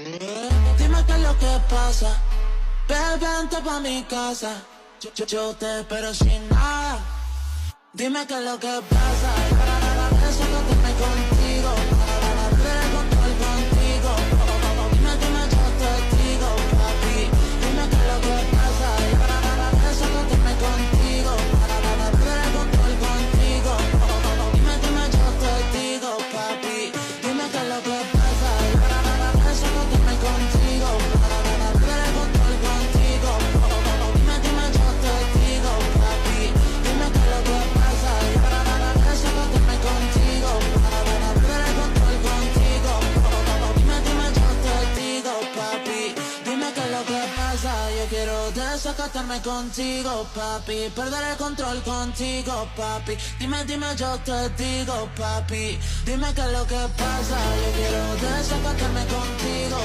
Dime qué es lo que pasa. Ven, vente pa' mi casa. Yo te espero sin nada. Dime qué es lo que pasa. Eso que tengo contigo. Perder el control contigo. Dime, yo te digo, papi. Dime qué es lo que pasa. Eso que tengo contigo. Perder el control contigo. Dime, yo te digo, papi. Dime qué es lo que pasa. Eso que tengo contigo. Perder el control contigo. Dime, yo te digo, papi. Dime qué es lo que pasa. Eso que tengo contigo. Perder el control contigo. Dime, yo te digo, papi. Dime qué es lo que pasa. Yo quiero desacatarme contigo, papi. Perder el control contigo, papi. Dime, yo te digo, papi. Dime qué es lo que pasa. Yo quiero desacatarme contigo,